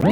Hello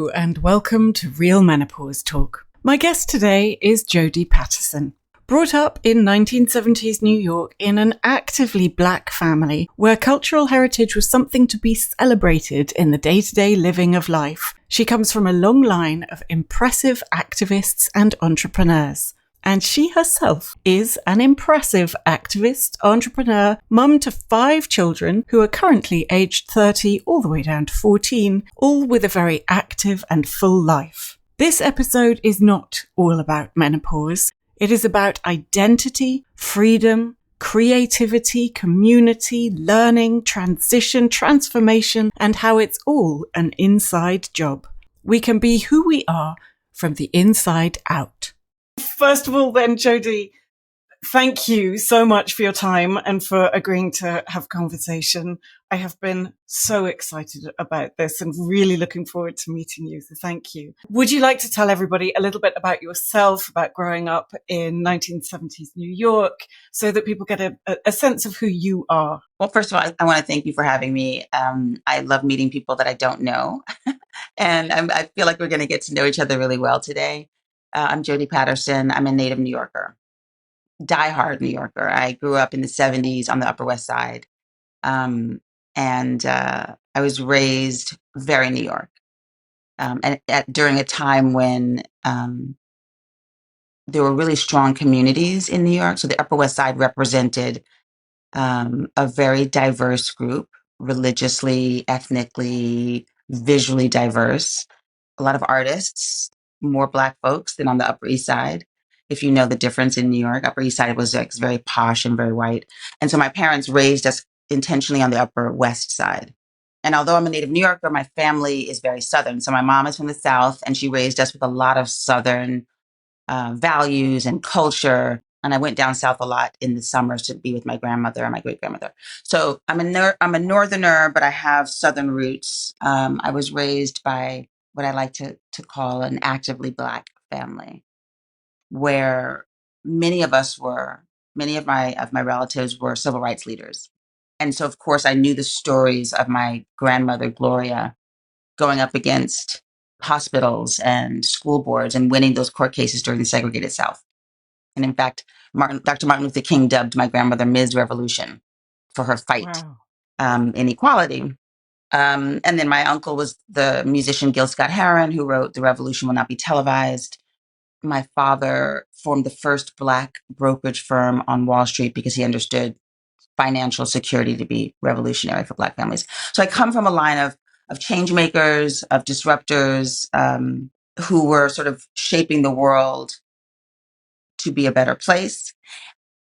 and welcome to Real Menopause Talk. My guest today is Jodie Patterson. Brought up in 1970s New York in an actively black family where cultural heritage was something to be celebrated in the day-to-day living of life, she comes from a long line of impressive activists and entrepreneurs. And she herself is an impressive activist, entrepreneur, mum to 5 children who are currently aged 30 all the way down to 14, all with a very active and full life. This episode is not all about menopause. It is about identity, freedom, creativity, community, learning, transition, transformation, and how it's all an inside job. We can be who we are from the inside out. First of all, then, Jodie, thank you so much for your time and for agreeing to have a conversation. I have been so excited about this and really looking forward to meeting you. So thank you. Would you like to tell everybody a little bit about yourself, about growing up in 1970s New York, so that people get a sense of who you are? Well, first of all, I want to thank you for having me. I love meeting people that I don't know. And I feel like we're going to get to know each other really well today. I'm Jodie Patterson. I'm a native New Yorker, diehard New Yorker. I grew up in the 70s on the Upper West Side. And I was raised very New York. During a time when there were really strong communities in New York. So the Upper West Side represented a very diverse group, religiously, ethnically, visually diverse. A lot of artists, more Black folks than on the Upper East Side. If you know the difference in New York, Upper East Side was like very posh and very white. And so my parents raised us intentionally on the Upper West Side. And although I'm a native New Yorker, my family is very Southern. So my mom is from the South, and she raised us with a lot of Southern values and culture. And I went down south a lot in the summers to be with my grandmother and my great grandmother. So I'm a northerner, but I have Southern roots. I was raised by what I like to call an actively Black family, where many of my relatives were civil rights leaders. And so, of course, I knew the stories of my grandmother, Gloria, going up against hospitals and school boards and winning those court cases during the segregated South. And in fact, Dr. Martin Luther King dubbed my grandmother Ms. Revolution for her fight in equality. And then my uncle was the musician Gil Scott-Heron, who wrote "The Revolution Will Not Be Televised." My father formed the first Black brokerage firm on Wall Street because he understood financial security to be revolutionary for Black families. So I come from a line of change makers, of disruptors, who were sort of shaping the world to be a better place.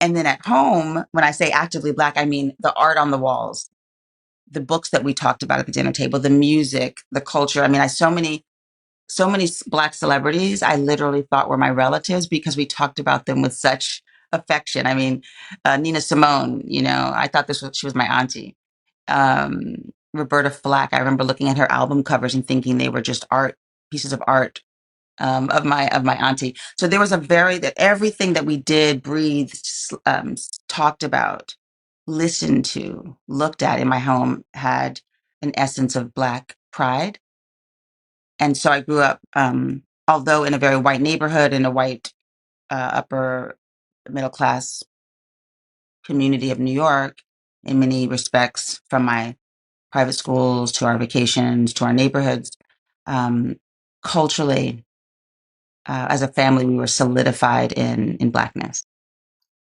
And then at home, when I say actively Black, I mean the art on the walls, the books that we talked about at the dinner table, the music, the culture. I mean, so many Black celebrities I literally thought were my relatives because we talked about them with such affection. I mean, Nina Simone, I thought she was my auntie. Roberta Flack, I remember looking at her album covers and thinking they were just pieces of art of my auntie. So there was that everything that we did, breathed, talked about, listened to, looked at in my home had an essence of Black pride. And so I grew up, although in a very white neighborhood, in a white upper middle class community of New York, in many respects, from my private schools to our vacations to our neighborhoods, culturally, as a family, we were solidified in Blackness.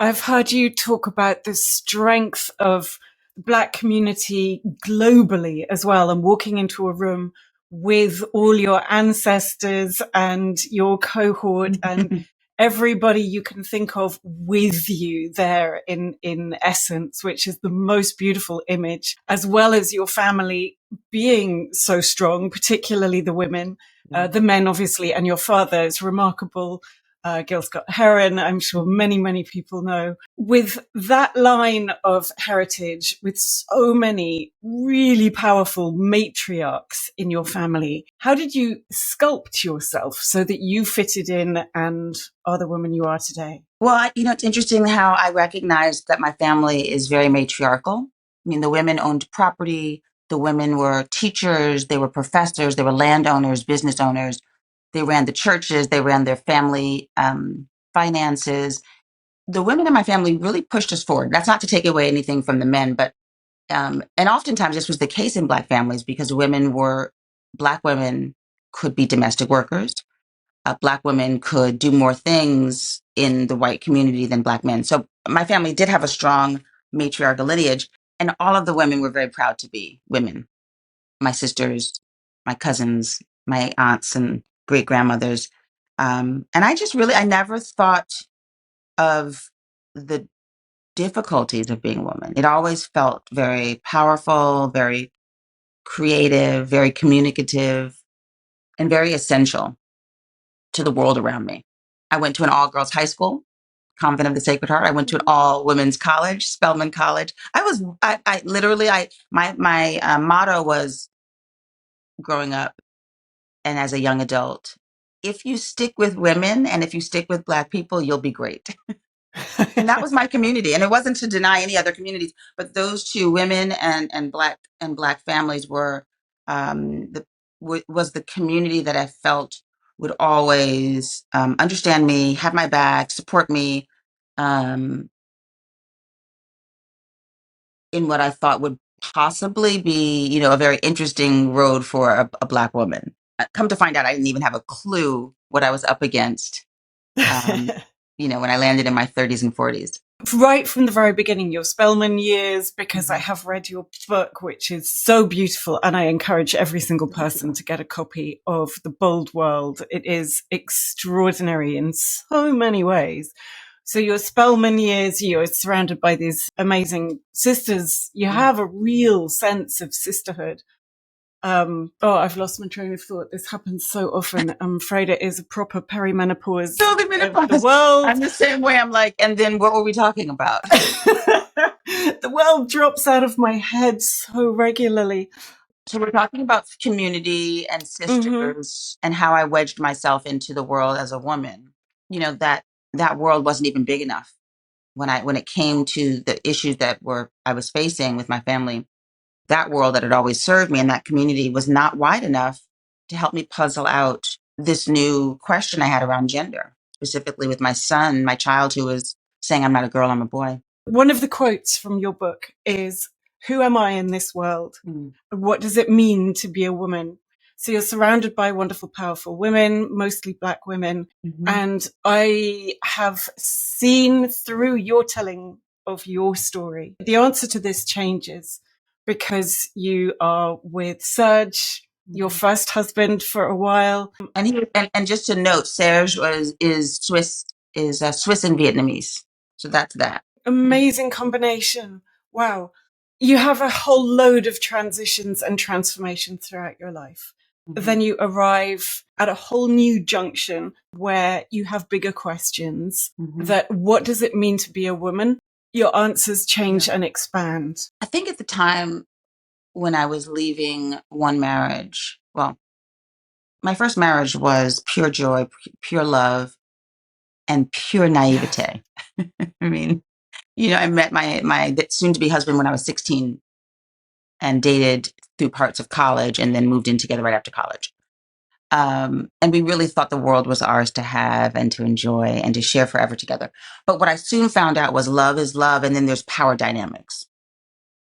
I've heard you talk about the strength of the Black community globally as well, and walking into a room with all your ancestors and your cohort and everybody you can think of with you there in essence, which is the most beautiful image, as well as your family being so strong, particularly the women, the men, obviously, and your father. It's remarkable Gil Scott-Heron, I'm sure many, many people know. With that line of heritage, with so many really powerful matriarchs in your family, how did you sculpt yourself so that you fitted in and are the woman you are today? Well, it's interesting how I recognized that my family is very matriarchal. I mean, the women owned property. The women were teachers. They were professors. They were landowners, business owners. They ran the churches. They ran their family finances. The women in my family really pushed us forward. That's not to take away anything from the men, but and oftentimes this was the case in Black families because Black women could be domestic workers. Black women could do more things in the white community than Black men. So my family did have a strong matriarchal lineage, and all of the women were very proud to be women. My sisters, my cousins, my aunts, and great grandmothers. And I never thought of the difficulties of being a woman. It always felt very powerful, very creative, very communicative, and very essential to the world around me. I went to an all girls high school, Convent of the Sacred Heart. I went to an all women's college, Spelman College. I literally, my motto was growing up and as a young adult, if you stick with women and if you stick with Black people, you'll be great. And that was my community. And it wasn't to deny any other communities, but those two, women and Black families, were was the community that I felt would always understand me, have my back, support me um, in what I thought would possibly be, a very interesting road for a Black woman. Come to find out, I didn't even have a clue what I was up against. Um, when I landed in my 30s and 40s. Right from the very beginning, your Spelman years, because I have read your book, which is so beautiful, and I encourage every single person to get a copy of The Bold World. It is extraordinary in so many ways. So your Spelman years, you're surrounded by these amazing sisters. You have a real sense of sisterhood. I've lost my train of thought. This happens so often. I'm afraid it is a proper perimenopause. Totally menopause. The world. I'm the same way. I'm like, and then what were we talking about? The world drops out of my head so regularly. So we're talking about community and sisters and how I wedged myself into the world as a woman. That world wasn't even big enough when it came to the issues I was facing with my family. That world that had always served me and that community was not wide enough to help me puzzle out this new question I had around gender, specifically with my son, my child, who was saying, I'm not a girl, I'm a boy. One of the quotes from your book is, "Who am I in this world? What does it mean to be a woman?" So you're surrounded by wonderful, powerful women, mostly Black women. And I have seen through your telling of your story, the answer to this changes because you are with Serge, your first husband for a while. And just to note, Serge is Swiss and Vietnamese. So that's that. Amazing combination. Wow. You have a whole load of transitions and transformation throughout your life. Then you arrive at a whole new junction where you have bigger questions that what does it mean to be a woman? Your answers change and expand. I think at the time when I was leaving one marriage, well, my first marriage was pure joy, pure love, and pure naivete. I mean, I met my soon-to-be husband when I was 16 and dated through parts of college and then moved in together right after college. And we really thought the world was ours to have and to enjoy and to share forever together. But what I soon found out was love is love, and then there's power dynamics.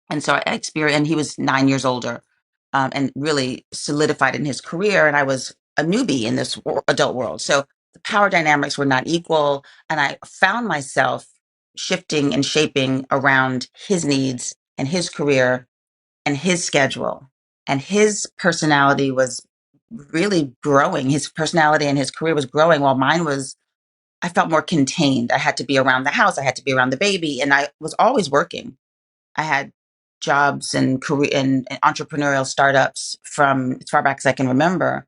And so I experienced, and he was 9 years older, and really solidified in his career. And I was a newbie in this adult world. So the power dynamics were not equal. And I found myself shifting and shaping around his needs and his career and his schedule. And his personality was really growing. His personality and his career was growing while I felt more contained. I had to be around the house. I had to be around the baby. And I was always working. I had jobs and career and entrepreneurial startups from as far back as I can remember.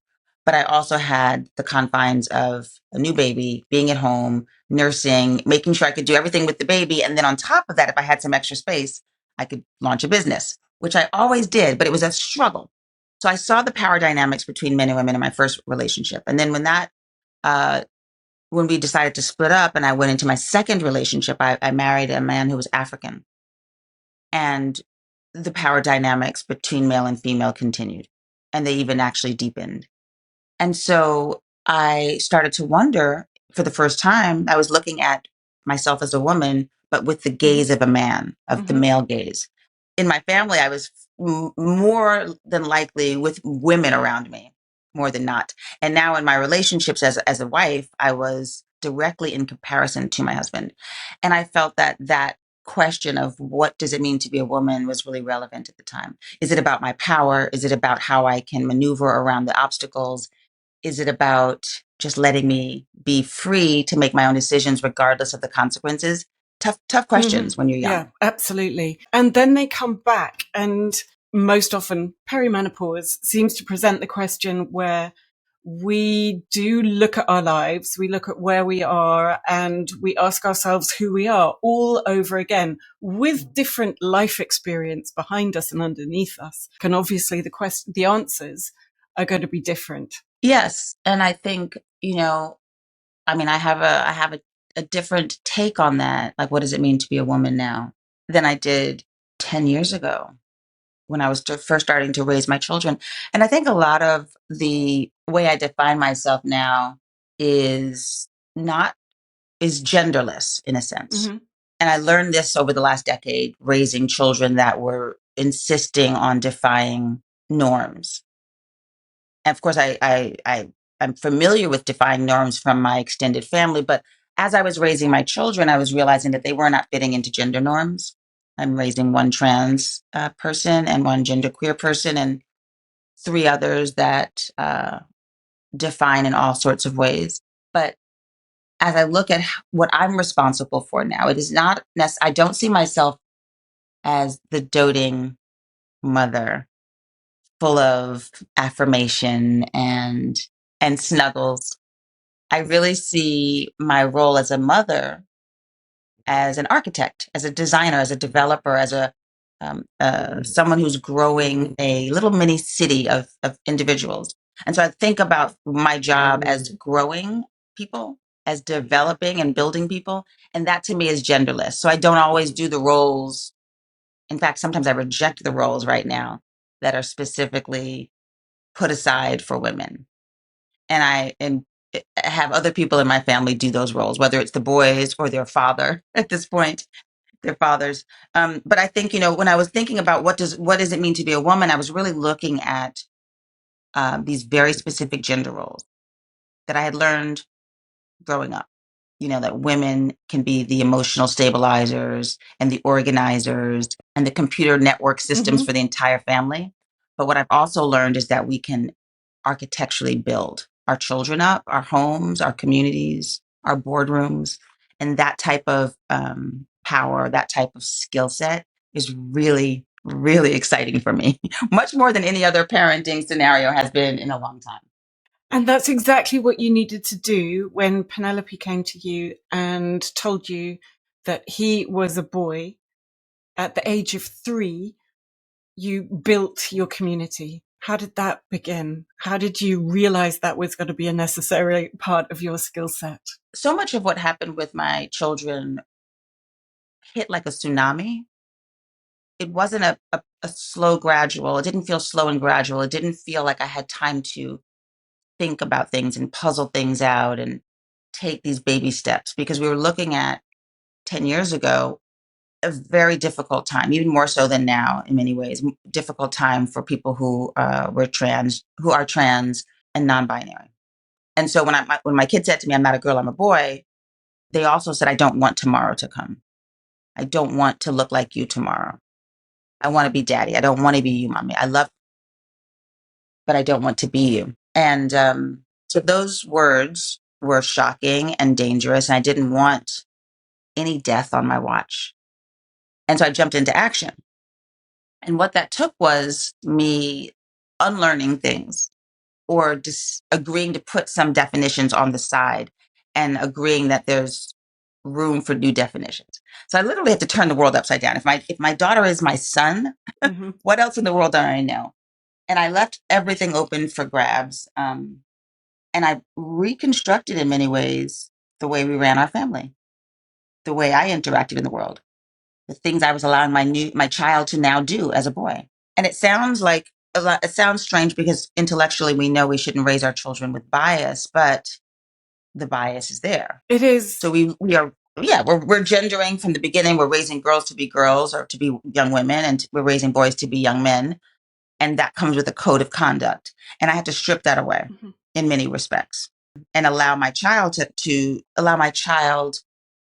but I also had the confines of a new baby, being at home, nursing, making sure I could do everything with the baby. And then on top of that, if I had some extra space, I could launch a business, which I always did, but it was a struggle. So I saw the power dynamics between men and women in my first relationship. And then uh, when we decided to split up and I went into my second relationship, I married a man who was African. And the power dynamics between male and female continued. And they even actually deepened. And so I started to wonder for the first time, I was looking at myself as a woman, but with the gaze of a man, of the male gaze. In my family, I was more than likely with women around me, more than not. And now in my relationships as a wife, I was directly in comparison to my husband. And I felt that that question of what does it mean to be a woman was really relevant at the time. Is it about my power? Is it about how I can maneuver around the obstacles? Is it about just letting me be free to make my own decisions regardless of the consequences? Tough questions when you're Yeah, young. absolutely. And then they come back, and most often perimenopause seems to present the question where we do look at our lives, we look at where we are, and we ask ourselves who we are all over again with different life experience behind us and underneath us. And obviously the answers are going to be different. Yes, and I think, I mean, I have a different take on that. Like, what does it mean to be a woman now than I did 10 years ago when I was first starting to raise my children. And I think a lot of the way I define myself now is not is genderless in a sense. And I learned this over the last decade, raising children that were insisting on defying norms. And of course, I'm familiar with defying norms from my extended family, but as I was raising my children, I was realizing that they were not fitting into gender norms. I'm raising one trans person and one genderqueer person, and three others that define in all sorts of ways. But as I look at what I'm responsible for now, it is not I don't see myself as the doting mother full of affirmation and snuggles. I really see my role as a mother as an architect, as a designer, as a developer, as a someone who's growing a little mini city of individuals. And so I think about my job as growing people, as developing and building people. And that to me is genderless. So I don't always do the roles. In fact, sometimes I reject the roles right now that are specifically put aside for women. And I have other people in my family do those roles, whether it's the boys or their father at this point, their fathers. But I think, when I was thinking about what does it mean to be a woman, I was really looking at these very specific gender roles that I had learned growing up. That women can be the emotional stabilizers and the organizers and the computer network systems for the entire family. But what I've also learned is that we can architecturally build our children up, our homes, our communities, our boardrooms. And that type of power, that type of skill set is really, really exciting for me, much more than any other parenting scenario has been in a long time. And that's exactly what you needed to do when Penelope came to you and told you that he was a boy. At the age of 3, you built your community. How did that begin? How did you realize that was going to be a necessary part of your skill set? So much of what happened with my children hit like a tsunami. It wasn't a slow gradual. It didn't feel slow and gradual. It didn't feel like I had time to think about things and puzzle things out and take these baby steps, because we were looking at 10 years ago a very difficult time, even more so than now in many ways, difficult time for people who who are trans and non-binary. And so when my kid said to me, "I'm not a girl, I'm a boy," they also said, "I don't want tomorrow to come. I don't want to look like you tomorrow. I want to be daddy. I don't want to be you, mommy. I love, but I don't want to be you." And so those words were shocking and dangerous. And I didn't want any death on my watch. And so I jumped into action. And what that took was me unlearning things or agreeing to put some definitions on the side and agreeing that there's room for new definitions. So I literally have to turn the world upside down. If my daughter is my son, Mm-hmm. what else in the world do I know? And I left everything open for grabs. And I reconstructed in many ways the way we ran our family, the way I interacted in the world, the things I was allowing my child to now do as a boy. And it sounds like it sounds strange because intellectually we know we shouldn't raise our children with bias, but the bias is there. It is. So we are, yeah, we're gendering from the beginning. We're raising girls to be girls or to be young women, and we're raising boys to be young men. And that comes with a code of conduct. And I have to strip that away Mm-hmm. in many respects and allow my child to allow my child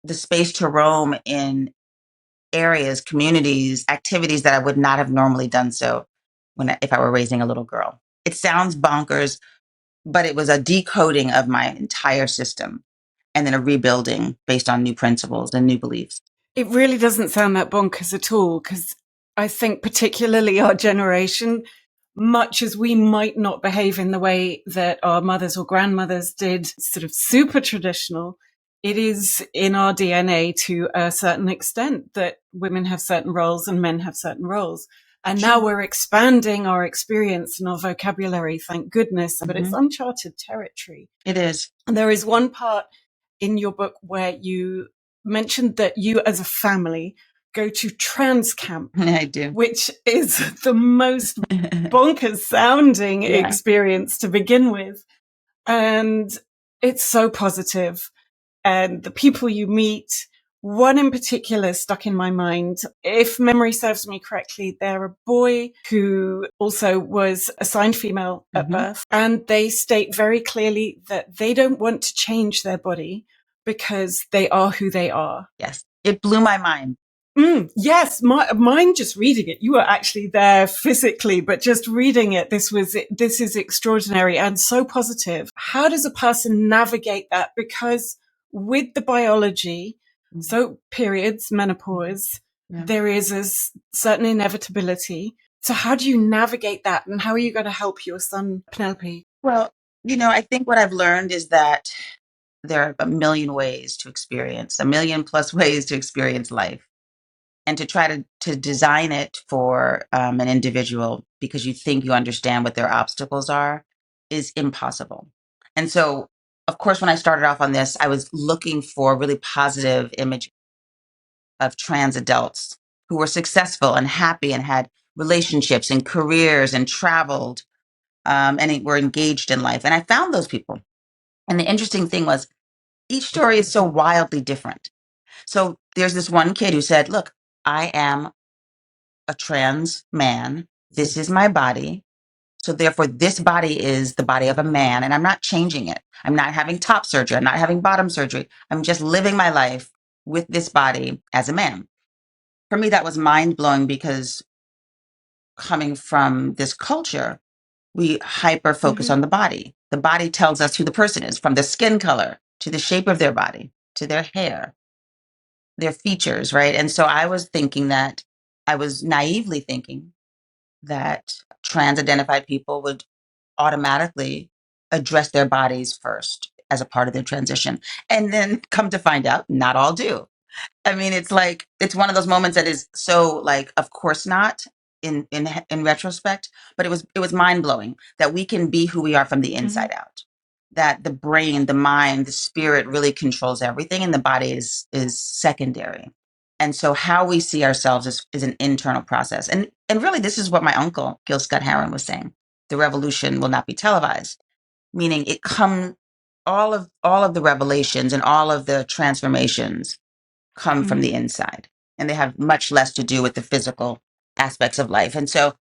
the space to roam in areas, communities, activities that I would not have normally done so if I were raising a little girl. It sounds bonkers, but it was a decoding of my entire system and then a rebuilding based on new principles and new beliefs. It really doesn't sound that bonkers at all, because I think particularly our generation, much as we might not behave in the way that our mothers or grandmothers did, sort of super traditional, it is in our DNA to a certain extent that women have certain roles and men have certain roles. And Sure. now we're expanding our experience and our vocabulary, thank goodness, but it's uncharted territory. It is. And there is one part in your book where you mentioned that you as a family go to trans camp. I do. Which is the most bonkers sounding experience to begin with. And it's so positive. And the people you meet, one in particular stuck in my mind. If memory serves me correctly, they're a boy who also was assigned female at birth. And they state very clearly that they don't want to change their body because they are who they are. Yes. It blew my mind. Yes, mine just reading it. You were actually there physically, but just reading it, this is extraordinary and so positive. How does a person navigate that? Because with the biology, so periods, menopause, there is a certain inevitability. So how do you navigate that? And how are you going to help your son, Penelope? Well, I think what I've learned is that there are a million ways to experience, a million plus ways to experience life. And to try to design it for an individual because you think you understand what their obstacles are is impossible. And so, of course, when I started off on this, I was looking for really positive image of trans adults who were successful and happy and had relationships and careers and traveled and were engaged in life. And I found those people. And the interesting thing was each story is so wildly different. So there's this one kid who said, look, I am a trans man. This is my body. So therefore, this body is the body of a man, and I'm not changing it. I'm not having top surgery. I'm not having bottom surgery. I'm just living my life with this body as a man. For me, that was mind blowing because coming from this culture, we hyper focus on the body. The body tells us who the person is, from the skin color to the shape of their body to their hair, their features, right? And so I was naively thinking that trans identified people would automatically address their bodies first as a part of their transition. And then come to find out, not all do. I mean, it's one of those moments that is so like, of course not in retrospect, but it was mind blowing that we can be who we are from the inside out. That the brain, the mind, the spirit really controls everything, and the body is secondary. And so, how we see ourselves is an internal process. And really, this is what my uncle Gil Scott Heron was saying: the revolution will not be televised, meaning all of the revelations and all of the transformations come from the inside, and they have much less to do with the physical aspects of life. And so,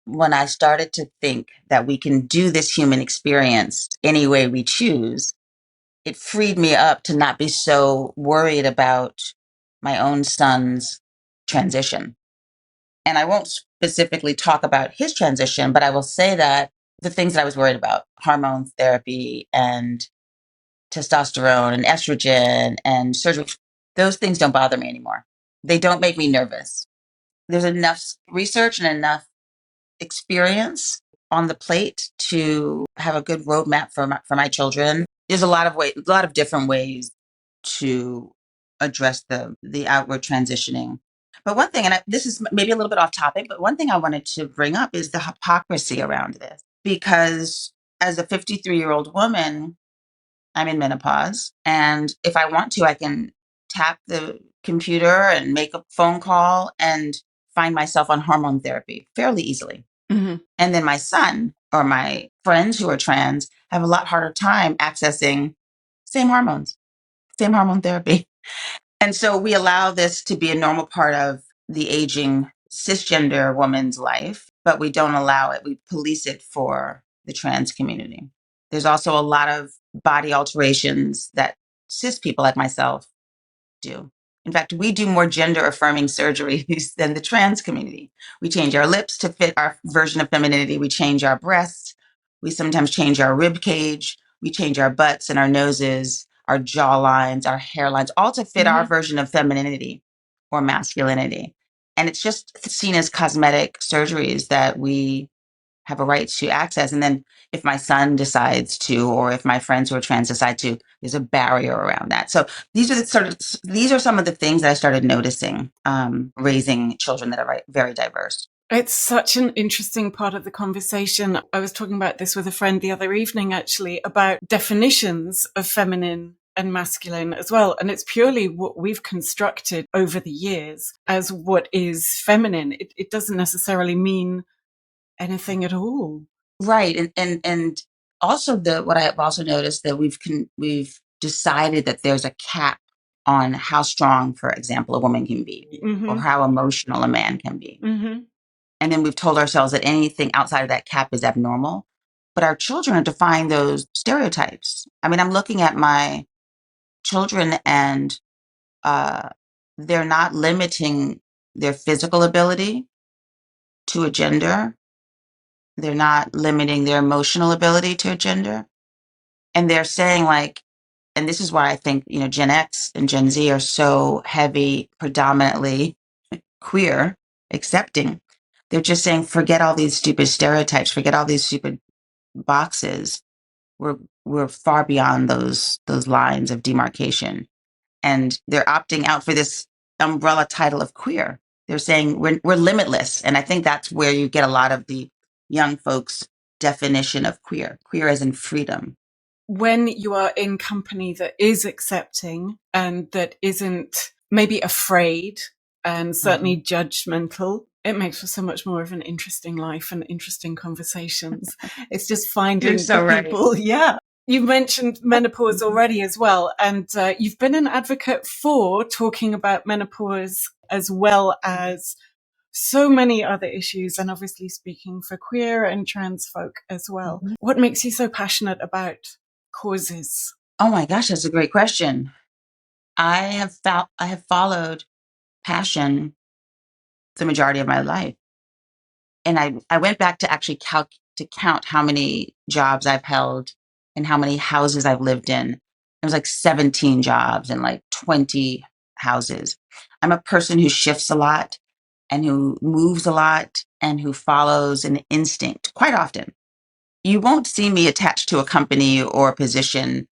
when I started to think that we can do this human experience any way we choose, it freed me up to not be so worried about my own son's transition. And I won't specifically talk about his transition, but I will say that the things that I was worried about, hormone therapy and testosterone and estrogen and surgery, those things don't bother me anymore. They don't make me nervous. There's enough research and enough experience on the plate to have a good roadmap for my children. There's a lot of different ways to address the outward transitioning. But one thing, and this is maybe a little bit off topic, but one thing I wanted to bring up is the hypocrisy around this. Because as a 53-year-old woman, I'm in menopause. And if I want to, I can tap the computer and make a phone call and find myself on hormone therapy fairly easily. Mm-hmm. And then my son or my friends who are trans have a lot harder time accessing same hormones, same hormone therapy. And so we allow this to be a normal part of the aging cisgender woman's life, but we don't allow it. We police it for the trans community. There's also a lot of body alterations that cis people like myself do. In fact, we do more gender affirming surgeries than the trans community. We change our lips to fit our version of femininity. We change our breasts. We sometimes change our rib cage. We change our butts and our noses, our jawlines, our hairlines, all to fit our version of femininity or masculinity. And it's just seen as cosmetic surgeries that we have a right to access. And then if my son decides to, or if my friends who are trans decide to, there's a barrier around that. So these are some of the things that I started noticing, raising children that are very diverse. It's such an interesting part of the conversation. I was talking about this with a friend the other evening, actually, about definitions of feminine and masculine as well. And it's purely what we've constructed over the years as what is feminine. It doesn't necessarily mean anything at all. Right. And also what I've also noticed that we've decided that there's a cap on how strong, for example, a woman can be, or how emotional a man can be. And then we've told ourselves that anything outside of that cap is abnormal. But our children are defying those stereotypes. I mean, I'm looking at my children and they're not limiting their physical ability to a gender. They're not limiting their emotional ability to a gender. And they're saying like, and this is why I think, Gen X and Gen Z are so heavy, predominantly queer, accepting. They're just saying, forget all these stupid stereotypes, forget all these stupid boxes. We're far beyond those lines of demarcation. And they're opting out for this umbrella title of queer. They're saying we're limitless. And I think that's where you get a lot of the young folks' definition of queer as in freedom. When you are in company that is accepting and that isn't maybe afraid and certainly judgmental, it makes for so much more of an interesting life and interesting conversations. It's just finding the people. Right. Yeah. You mentioned menopause already as well. And you've been an advocate for talking about menopause as well as so many other issues, and obviously speaking for queer and trans folk as well. What makes you so passionate about causes? Oh my gosh, that's a great question. I have followed passion the majority of my life. And I went back to actually count how many jobs I've held and how many houses I've lived in. It was like 17 jobs and like 20 houses. I'm a person who shifts a lot and who moves a lot and who follows an instinct quite often. You won't see me attached to a company or a position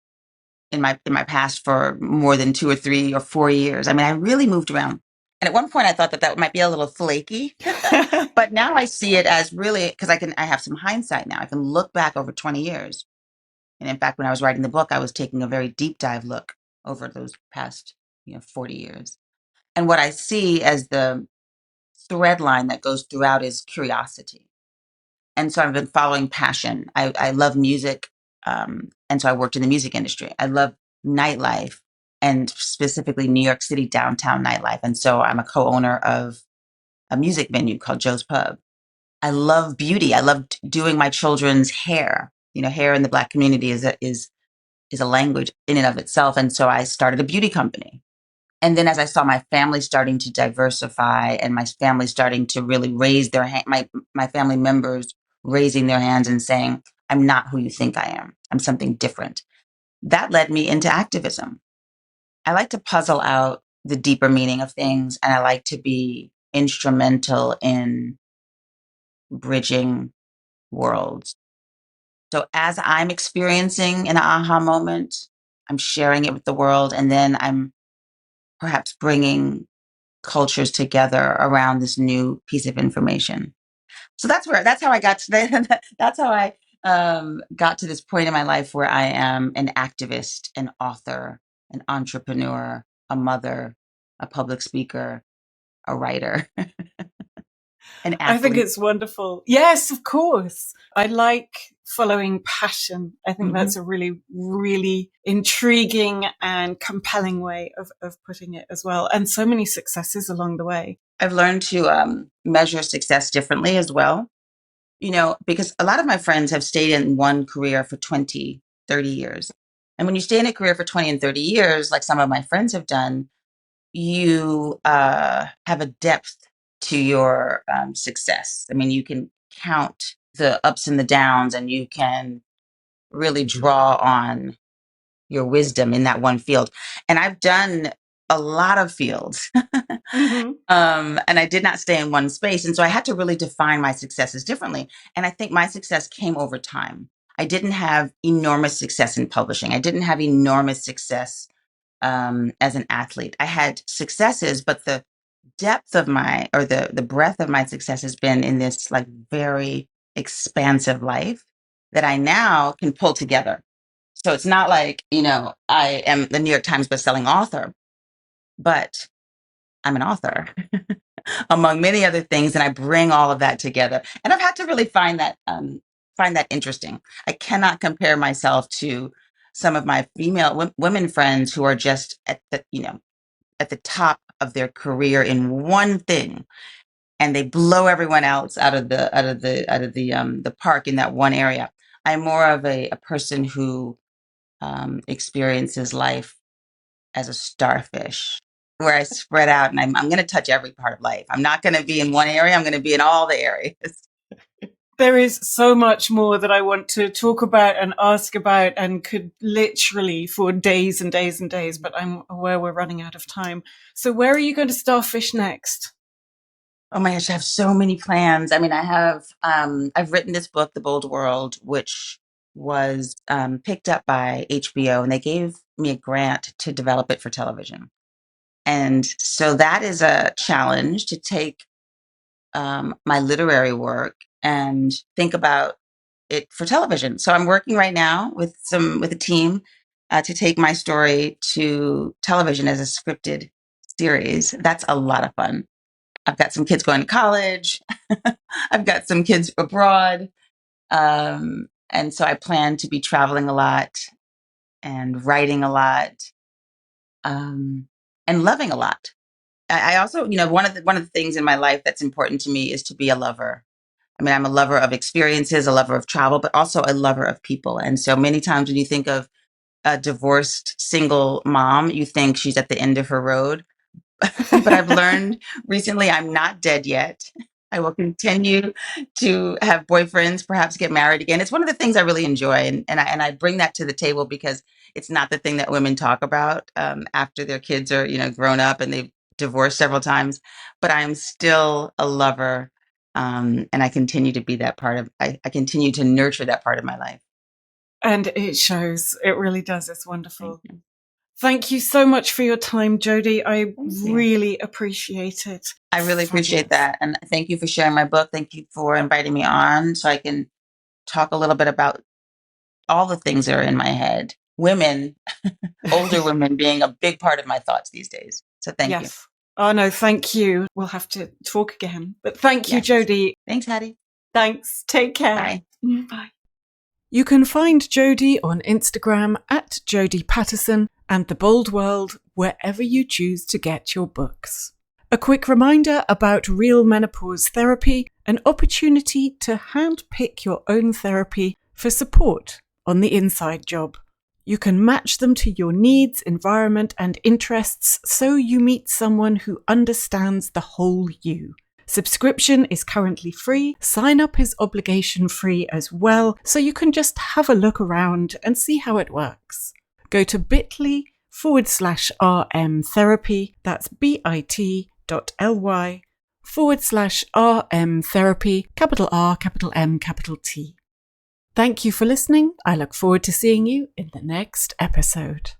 in my past for more than 2 or 3 or 4 years. I mean, I really moved around. And at one point I thought that might be a little flaky, but now I see it as really, because I have some hindsight now. I can look back over 20 years. And in fact, when I was writing the book, I was taking a very deep dive look over those past, 40 years. And what I see as the thread line that goes throughout is curiosity. And so I've been following passion. I love music. And so I worked in the music industry. I love nightlife, and specifically New York City downtown nightlife. And so I'm a co-owner of a music venue called Joe's Pub. I love beauty. I love doing my children's hair. Hair in the Black community is a language in and of itself. And so I started a beauty company. And then as I saw my family starting to diversify and my family starting to really raise their hand, my family members raising their hands and saying, I'm not who you think I am. I'm something different. That led me into activism. I like to puzzle out the deeper meaning of things, and I like to be instrumental in bridging worlds. So as I'm experiencing an aha moment, I'm sharing it with the world, and then I'm perhaps bringing cultures together around this new piece of information. So that's how I got to that's how I got to this point in my life where I am an activist, an author, an entrepreneur, a mother, a public speaker, a writer, an I think athlete. it's wonderful. Yes, of course. I like following passion. I think Hmm. that's a really, really intriguing and compelling way of putting it as well. And so many successes along the way. I've learned to measure success differently as well. Because a lot of my friends have stayed in one career for 20, 30 years. And when you stay in a career for 20 and 30 years, like some of my friends have done, you have a depth to your success. I mean, you can count the ups and the downs, and you can really draw on your wisdom in that one field. And I've done a lot of fields. Mm-hmm. And I did not stay in one space. And so I had to really define my successes differently. And I think my success came over time. I didn't have enormous success in publishing. I didn't have enormous success as an athlete. I had successes, but the depth of my, or the breadth of my success has been in this like very expansive life that I now can pull together. So it's not like, I am the New York Times bestselling author, but I'm an author among many other things, and I bring all of that together. And I've had to really find that interesting. I cannot compare myself to some of my female women friends who are just at the top of their career in one thing, and they blow everyone else out of the park in that one area. I'm more of a person who experiences life as a starfish, where I spread out, and I'm going to touch every part of life. I'm not going to be in one area. I'm going to be in all the areas. There is so much more that I want to talk about and ask about, and could literally for days and days and days, but I'm aware we're running out of time. So where are you going to starfish next? Oh my gosh, I have so many plans. I mean, I've written this book, The Bold World, which was picked up by HBO, and they gave me a grant to develop it for television. And so that is a challenge, to take my literary work and think about it for television. So I'm working right now with a team to take my story to television as a scripted series. That's a lot of fun. I've got some kids going to college. I've got some kids abroad. And so I plan to be traveling a lot and writing a lot, and loving a lot. I also, one of the things in my life that's important to me is to be a lover. I mean, I'm a lover of experiences, a lover of travel, but also a lover of people. And so many times when you think of a divorced single mom, you think she's at the end of her road. But I've learned recently I'm not dead yet. I will continue to have boyfriends, perhaps get married again. It's one of the things I really enjoy, and I bring that to the table because it's not the thing that women talk about after their kids are grown up and they've divorced several times. But I'm still a lover, and I continue to be that part of. I continue to nurture that part of my life. And it shows. It really does. It's Thank wonderful. you. Thank you so much for your time, Jodie. I Thank you. really appreciate it. I really appreciate Fabulous. that, and thank you for sharing my book. Thank you for inviting me on so I can talk a little bit about all the things that are in my head. Women, older women being a big part of my thoughts these days. So thank you. Yes. Oh, no, thank you. We'll have to talk again. But thank you, Yes. Jodie. Thanks, Hattie. Thanks. Take care. Bye. Bye. You can find Jodie on Instagram at Jodie Patterson, and The Bold World wherever you choose to get your books. A quick reminder about Real Menopause Therapy, an opportunity to handpick your own therapy for support on the inside job. You can match them to your needs, environment, and interests so you meet someone who understands the whole you. Subscription is currently free. Sign up is obligation free as well, so you can just have a look around and see how it works. Go to bit.ly/RM therapy, that's bit.ly /RM therapy, capital R, capital M, capital T. Thank you for listening. I look forward to seeing you in the next episode.